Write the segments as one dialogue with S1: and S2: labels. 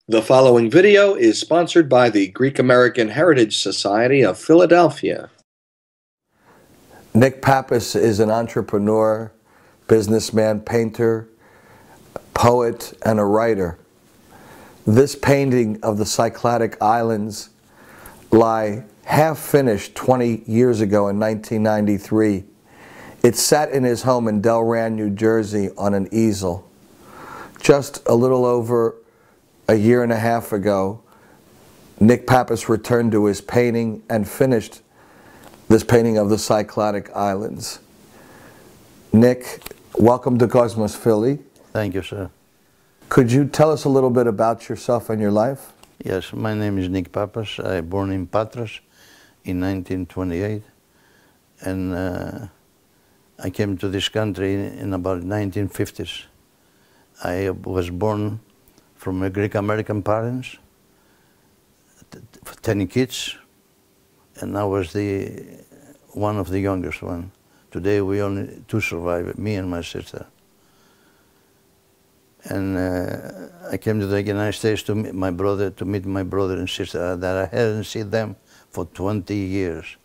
S1: The following video is sponsored by the Greek American Heritage Society of Philadelphia.
S2: Nick Pappas is an entrepreneur, businessman, painter, poet, and a writer. This painting of the Cycladic Islands lie half finished 20 years ago in 1993. It sat in his home in Delran, New Jersey on an easel. Just a little over a year and a half ago, Nick Pappas returned to his painting and finished this painting of the Cycladic Islands. Nick, welcome to Cosmos Philly.
S3: Thank you, sir.
S2: Could you tell us a little bit about yourself and your life?
S3: Yes, my name is Nick Pappas. I was born in Patras in 1928, and I came to this country in about 1950s. I was born from a Greek American parents, 10 kids, and I was one of the youngest one. Today we only two survive, me and my sister. And I came to the United States to meet my brother and sister that I hadn't seen them for 20 years,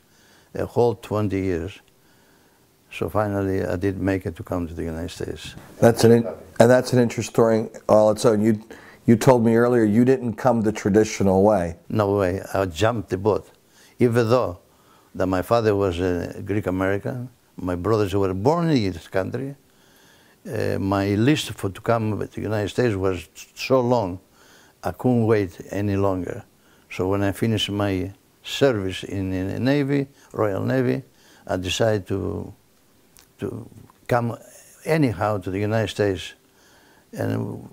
S3: a whole 20 years. So finally, I did make it to come to the United States.
S2: That's an interesting story all its own. You told me earlier you didn't come the traditional way.
S3: No way. I jumped the boat. Even though that my father was a Greek American, my brothers were born in this country, my list to come to the United States was so long, I couldn't wait any longer. So when I finished my service in the Navy, Royal Navy, I decided to come anyhow to the United States. And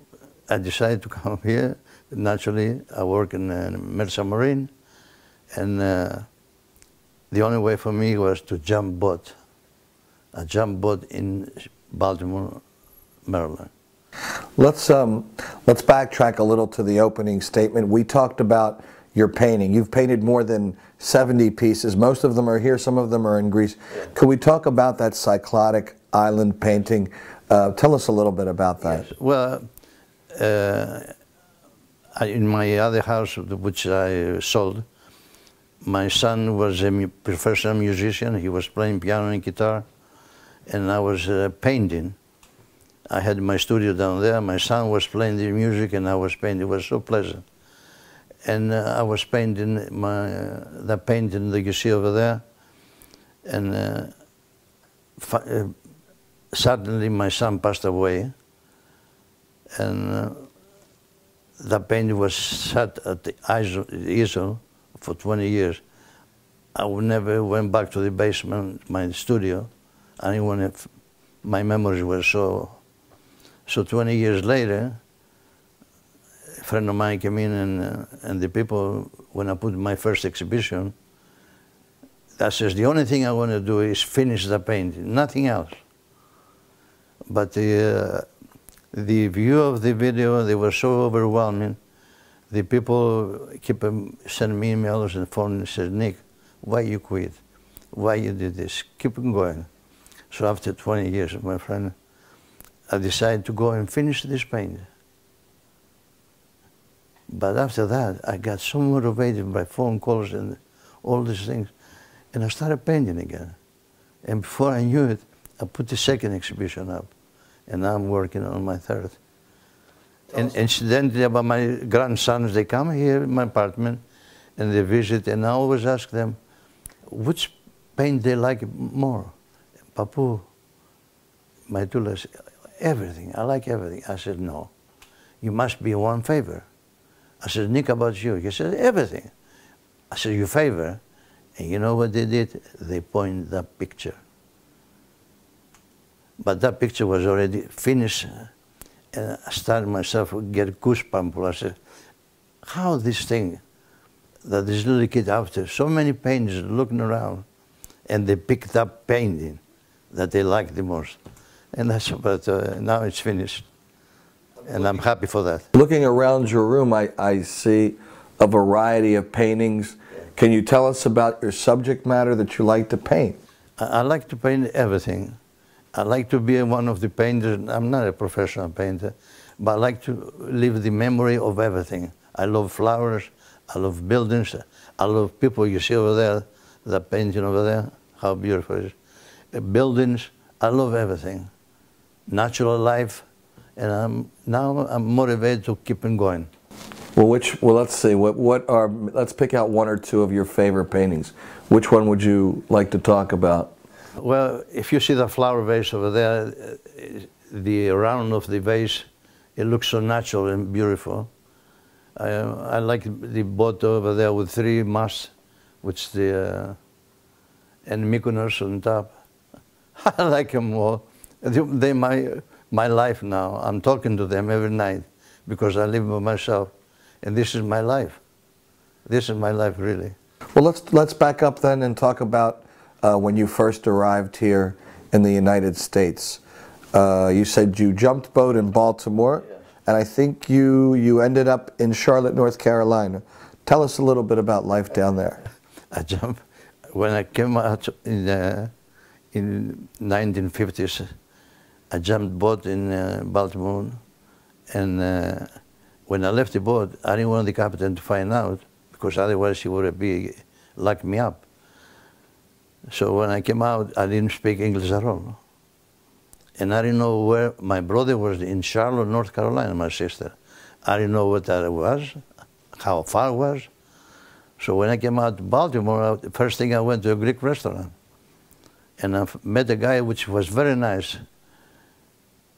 S3: I decided to come here. Naturally, I work in Merchant Marine, and the only way for me was to jump boat. I jumped boat in Baltimore, Maryland.
S2: Let's backtrack a little to the opening statement. We talked about your painting. You've painted more than 70 pieces. Most of them are here, some of them are in Greece. Could we talk about that Cycladic Island painting? Tell us a little bit about that.
S3: Yes. Well, in my other house, which I sold, my son was a professional musician. He was playing piano and guitar, and I was painting. I had my studio down there. My son was playing the music, and I was painting. It was so pleasant. And I was painting the painting that you see over there, and suddenly my son passed away, and the painting was sat at the easel for 20 years. I never went back to the basement, my studio. I didn't want to, my memories were so 20 years later, a friend of mine came in, and the people, when I put my first exhibition, that says, the only thing I want to do is finish the painting, nothing else. But the view of the video, they were so overwhelming. The people keep sending me emails and phone and said, Nick, why you quit? Why you did this? Keep going. So after 20 years, my friend, I decided to go and finish this painting. But after that, I got so motivated by phone calls and all these things, and I started painting again. And before I knew it, I put the second exhibition up, and now I'm working on my third. And incidentally, about my grandsons, they come here in my apartment, and they visit, and I always ask them, which paint they like more? Papu, my tulas, everything, I like everything. I said, no, you must be one favor. I said, Nick, about you? He said, everything. I said, your favor? And you know what they did? They pointed that picture. But that picture was already finished, and I started myself to get goosebumps. I said, how this thing, that this little kid after so many painters looking around, and they picked up painting that they liked the most. And that's about, now it's finished. And I'm happy for that.
S2: Looking around your room, I see a variety of paintings. Can you tell us about your subject matter that you like to paint?
S3: I like to paint everything. I like to be one of the painters. I'm not a professional painter, but I like to leave the memory of everything, I love flowers, I love buildings, I love people. You see over there, that painting over there, how beautiful it is. Buildings, I love everything. Natural life, and now I'm motivated to keep on going.
S2: Well, let's see. Let's pick out one or two of your favorite paintings. Which one would you like to talk about?
S3: Well, if you see the flower vase over there, the round of the vase, it looks so natural and beautiful. I like the boat over there with 3 masts, which and Mykonos on top. I like them all. They're my life now. I'm talking to them every night because I live by myself, and this is my life. This is my life, really.
S2: Well, let's back up then and talk about when you first arrived here in the United States. You said you jumped boat in Baltimore, yes. And I think you ended up in Charlotte, North Carolina. Tell us a little bit about life down there.
S3: I jumped when I came out in 1950s. I jumped boat in Baltimore, and when I left the boat, I didn't want the captain to find out, because otherwise he would be locked me up. So when I came out, I didn't speak English at all. And I didn't know where my brother was, in Charlotte, North Carolina, my sister. I didn't know what that was, how far it was. So when I came out to Baltimore, the first thing I went to a Greek restaurant. And I met a guy which was very nice.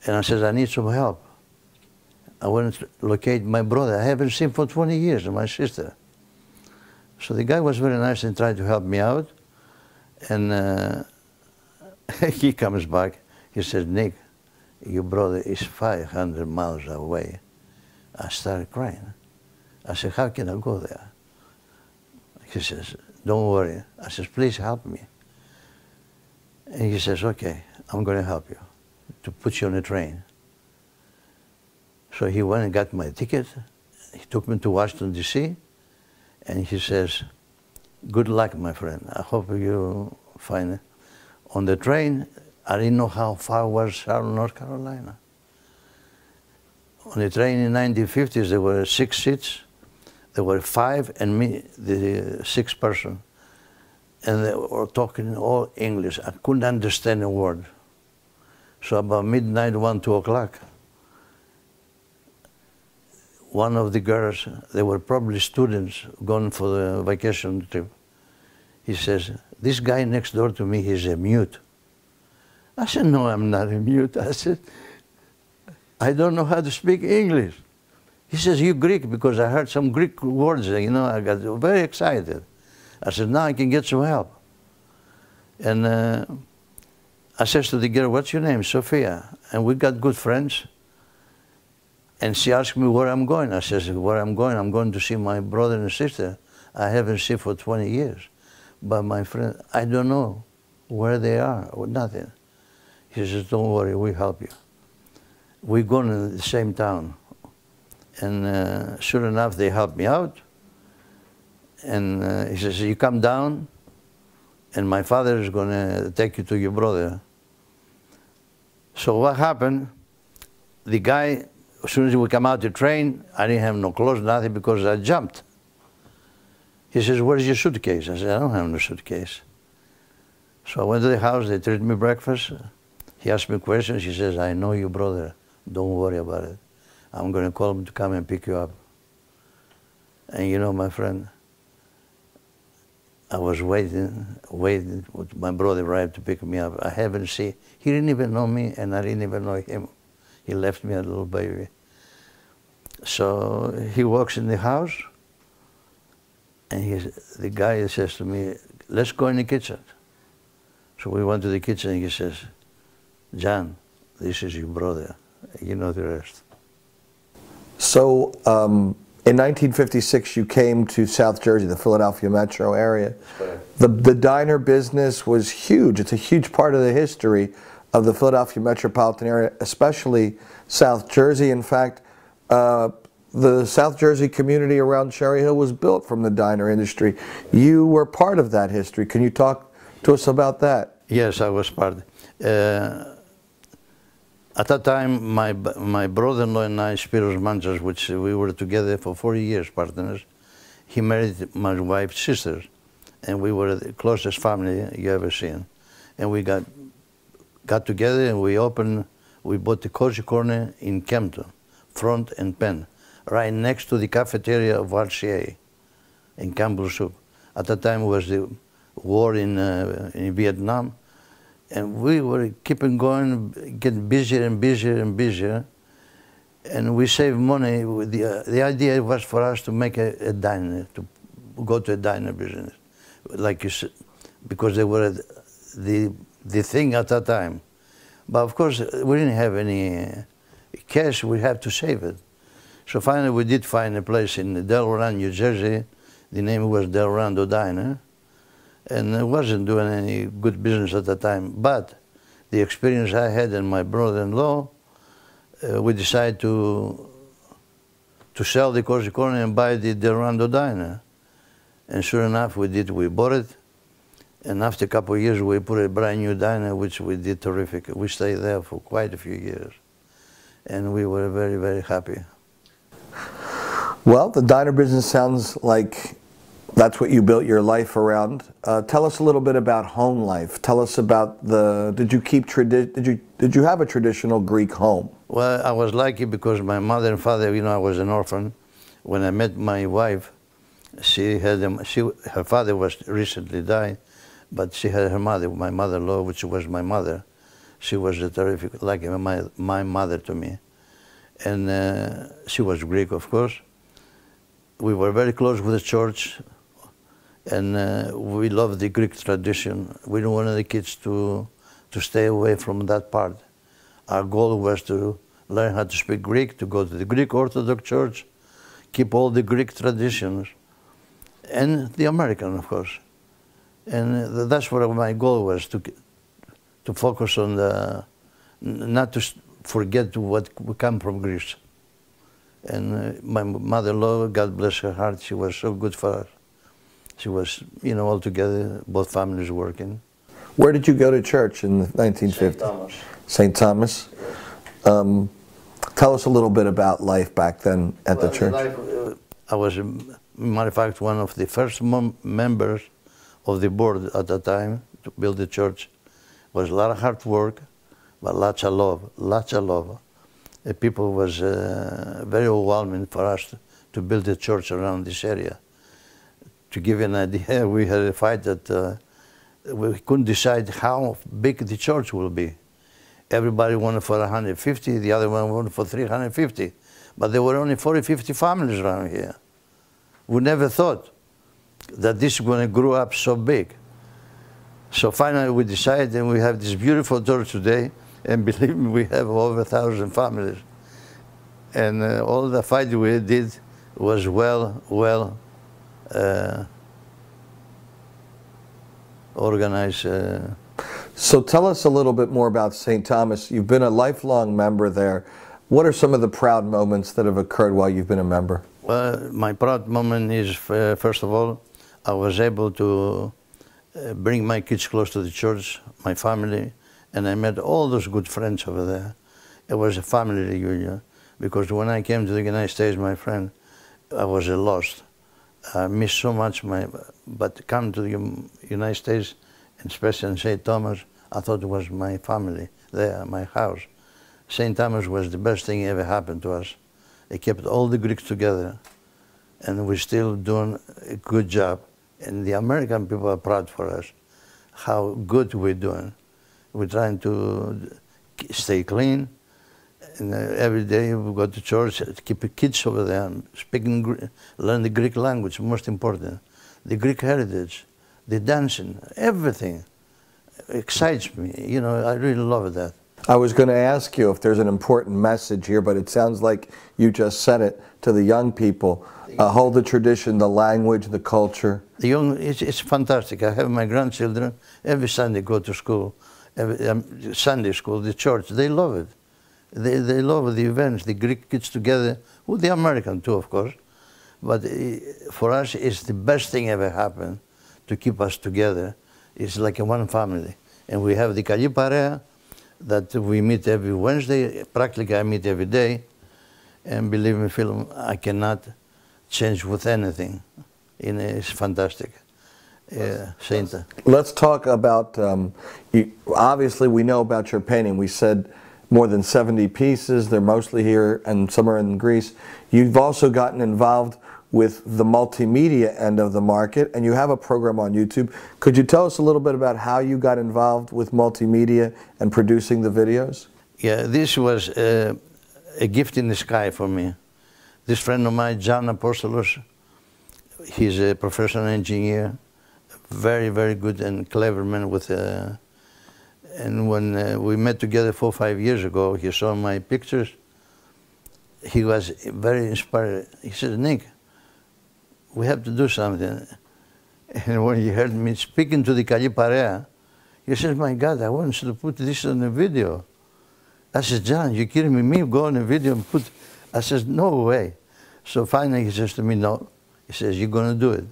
S3: And I said, I need some help. I went to locate my brother. I haven't seen for 20 years, and my sister. So the guy was very nice and tried to help me out. And he comes back. He says, Nick, your brother is 500 miles away. I started crying. I said, how can I go there? He says, don't worry. I says, please help me. And he says, okay, I'm going to help you to put you on a train. So he went and got my ticket. He took me to Washington, D.C., and he says, good luck, my friend. I hope you find it. On the train, I didn't know how far was Charlotte, North Carolina. On the train in the 1950s, there were 6 seats. There were 5 and me, the 6th person. And they were talking all English. I couldn't understand a word. So about midnight, 1, 2 o'clock, one of the girls, they were probably students going for the vacation trip. He says, this guy next door to me, he's a mute. I said, no, I'm not a mute. I said, I don't know how to speak English. He says, you Greek, because I heard some Greek words, you know, I got very excited. I said, now I can get some help. And I says to the girl, what's your name? Sophia. And we got good friends. And she asked me where I'm going. I says, where I'm going to see my brother and sister. I haven't seen for 20 years. But my friend, I don't know where they are or nothing. He says, don't worry, we'll help you. We're going to the same town. And sure enough, they helped me out. And he says, you come down, and my father is going to take you to your brother. So what happened, the guy, as soon as we come out the train, I didn't have no clothes, nothing, because I jumped. He says, where's your suitcase? I said, I don't have no suitcase. So I went to the house, they treated me breakfast. He asked me questions. He says, I know your brother. Don't worry about it. I'm going to call him to come and pick you up. And you know, my friend, I was waiting for my brother arrived to pick me up. I haven't seen, he didn't even know me, and I didn't even know him. He left me a little baby. So he walks in the house, and the guy says to me, let's go in the kitchen. So we went to the kitchen, and he says, John, this is your brother. You know the rest. So
S2: in 1956, you came to South Jersey, the Philadelphia metro area. The diner business was huge. It's a huge part of the history of the Philadelphia metropolitan area, especially South Jersey. In fact, the South Jersey community around Cherry Hill was built from the diner industry. You were part of that history. Can you talk to us about that?
S3: Yes, I was part. At that time, my brother-in-law and I, Spiros Manchas, which we were together for 40 years, partners, he married my wife's sister, and we were the closest family you ever seen. And we got together and we bought the Cozy Corner in Kempton, front and pen, right next to the cafeteria of RCA in Campbell Soup. At that time was the war in Vietnam, and we were keeping going, getting busier and busier and busier, and we saved money. The idea was for us to make a diner, to go to a diner business, like you said, because they were the thing at that time. But of course, we didn't have any cash, we had to save it. So finally we did find a place in Delran, New Jersey. The name was Delrando Diner. And I wasn't doing any good business at the time. But the experience I had and my brother-in-law, we decided to sell the Cozy Corner and buy the Delrando Diner. And sure enough, we did. We bought it. And after a couple of years, we put a brand new diner, which we did terrific. We stayed there for quite a few years. And we were very, very happy.
S2: Well, the diner business sounds like that's what you built your life around. Tell us a little bit about home life. Tell us about did you have a traditional Greek home?
S3: Well, I was lucky because my mother and father, I was an orphan. When I met my wife, her father was recently died, but she had her mother, my mother-in-law, which was my mother. She was a terrific, like my mother to me. And she was Greek, of course. We were very close with the church, and we loved the Greek tradition. We didn't want the kids to stay away from that part. Our goal was to learn how to speak Greek, to go to the Greek Orthodox Church, keep all the Greek traditions, and the American, of course. And that's what my goal was, to focus on not to forget what we come from Greece. And my mother-in-law, God bless her heart, she was so good for us. She was, all together, both families working.
S2: Where did you go to church in the 1950s? St.
S3: Thomas.
S2: St. Thomas. Tell us a little bit about life back then at the church.
S3: I was, matter of fact, one of the first members of the board at that time to build the church. It was a lot of hard work, but lots of love, lots of love. The people was very overwhelming for us to build a church around this area. To give you an idea, we had a fight that we couldn't decide how big the church will be. Everybody wanted for 150, the other one wanted for 350. But there were only 40, 50 families around here. We never thought that this is going to grow up so big. So finally we decided, and we have this beautiful church today, and believe me, we have over 1,000 families. And all the fight we did was well organized.
S2: So tell us a little bit more about St. Thomas. You've been a lifelong member there. What are some of the proud moments that have occurred while you've been a member?
S3: Well, my proud moment is, first of all, I was able to bring my kids close to the church, my family, and I met all those good friends over there. It was a family reunion, because when I came to the United States, my friend, I was lost. I missed so much, but come to the United States, and especially in St. Thomas, I thought it was my family there, my house. St. Thomas was the best thing ever happened to us. It kept all the Greeks together, and we're still doing a good job. And the American people are proud for us, how good we're doing. We're trying to stay clean, and every day we go to church, keep the kids over there, learn the Greek language, most important. The Greek heritage, the dancing, everything excites me. I really love that.
S2: I was going to ask you if there's an important message here, but it sounds like you just said it to the young people. Hold the tradition, the language, the culture.
S3: It's fantastic. I have my grandchildren, every Sunday go to school, Sunday school, the church. They love it. They love the events, the Greek kids together, with the American too, of course. But for us, it's the best thing ever happened to keep us together. It's like a one family. And we have the Kalli Parea. that we meet every Wednesday. Practically, I meet every day. And believe me, film, I cannot change with anything. It's fantastic.
S2: Let's talk about, obviously we know about your painting. We said more than 70 pieces. They're mostly here and some are in Greece. You've also gotten involved with the multimedia end of the market, and you have a program on YouTube. Could you tell us a little bit about how you got involved with multimedia and producing the videos?
S3: Yeah, this was a gift in the sky for me. This friend of mine, John Apostolos, he's a professional engineer, very, very good and clever man with and when we met together 4 or 5 years ago, he saw my pictures. He was very inspired. He said, Nick, we have to do something. And when he heard me speaking to the Kali Parea, he said, my God, I want you to put this on a video. I said, John, you kidding me? Me go on a video and put... I said, no way. So finally he says to me, no. He says, you're going to do it.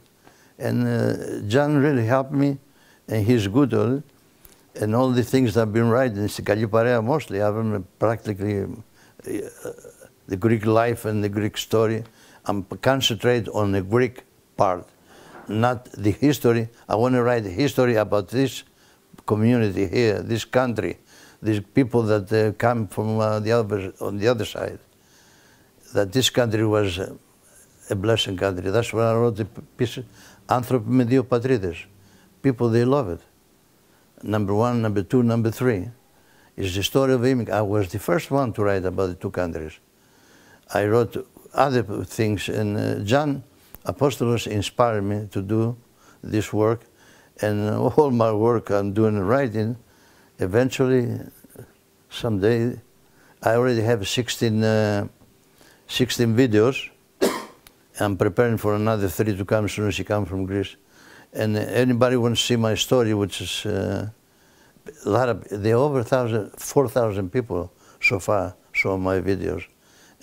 S3: And John really helped me, and he's good at it. And all the things that I've been writing, it's the Kali Parea mostly. I've been practically the Greek life and the Greek story. I'm concentrate on the Greek part, not the history. I want to write the history about this community here, this country, these people that come from on the other side. That this country was a blessing country. That's why I wrote the piece, Άνθρωποι με δύο πατρίδες. People, they love it. Number 1, number 2, number 3 is the story of immigrants. I was the first one to write about the two countries. I wrote other things, and John Apostolos inspired me to do this work, and all my work I'm doing writing, eventually, someday, I already have 16 videos. I'm preparing for another 3 to come as soon as he comes from Greece. And anybody wants to see my story, which is a lot of, there are over 4,000 people so far saw my videos.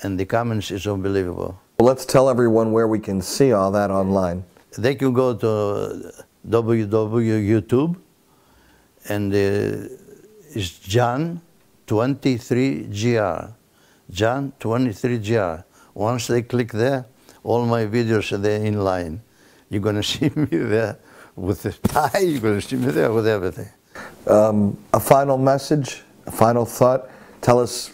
S3: And the comments is unbelievable.
S2: Well, let's tell everyone where we can see all that online.
S3: They can go to www.youtube, and it's John23GR. John23GR. Once they click there, all my videos are there in line. You're going to see me there with the tie, you're going to see me there with everything.
S2: A final message, a final thought. Tell us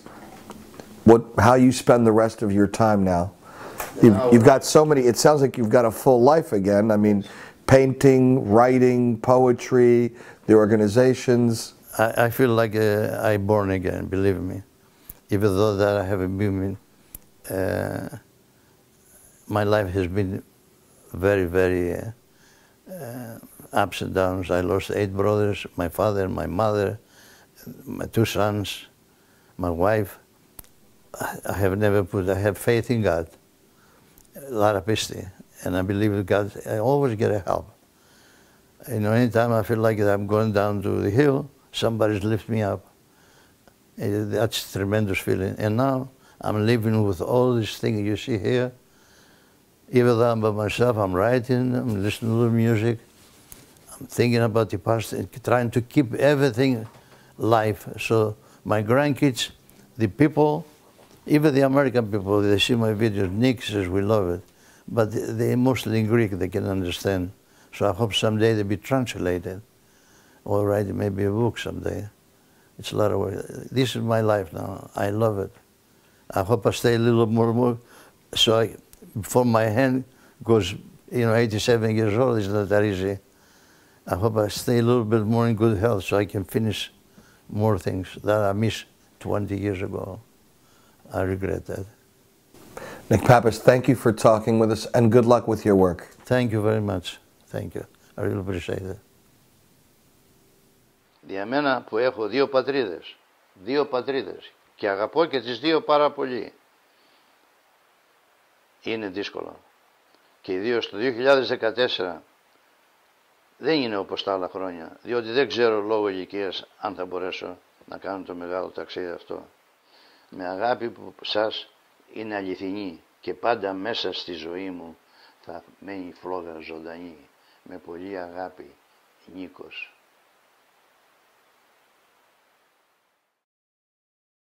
S2: how you spend the rest of your time now. You've got so many, it sounds like you've got a full life again. I mean, painting, writing, poetry, the organizations.
S3: I feel like I'm born again, believe me. Even though that I haven't been, my life has been very, very ups and downs. I lost 8 brothers, my father, my mother, my 2 sons, my wife. I have faith in God, a lot of pisty, and I believe in God. I always get help. You know, anytime I feel like I'm going down to the hill, somebody's lift me up. That's a tremendous feeling. And now I'm living with all these things you see here. Even though I'm by myself, I'm writing, I'm listening to music, I'm thinking about the past, and trying to keep everything live. So my grandkids, the people, even the American people, they see my videos. Nick says we love it, but they're mostly in Greek, they can understand. So I hope someday they'll be translated, or write maybe a book someday. It's a lot of work. This is my life now. I love it. I hope I stay a little more, so before my hand goes, 87 years old, it's not that easy. I hope I stay a little bit more in good health so I can finish more things that I missed 20 years ago. I regret that.
S2: Nick Pappas, thank you for talking with us, and good luck with your work.
S3: Thank you very much. Thank you. I really appreciate it. Για μένα που έχω 2 πατρίδες και αγαπώ και τις 2 πάρα πολύ, είναι δύσκολο. Και ιδίως το 2014 δεν είναι όπως τα άλλα χρόνια, διότι δεν ξέρω λόγω ηλικίας αν θα μπορέσω να κάνω το μεγάλο ταξίδι αυτό. Με αγάπη που σας είναι αληθινή και πάντα μέσα στη ζωή μου θα μένει η φλόγα ζωντανή. Με πολύ αγάπη, Νίκος.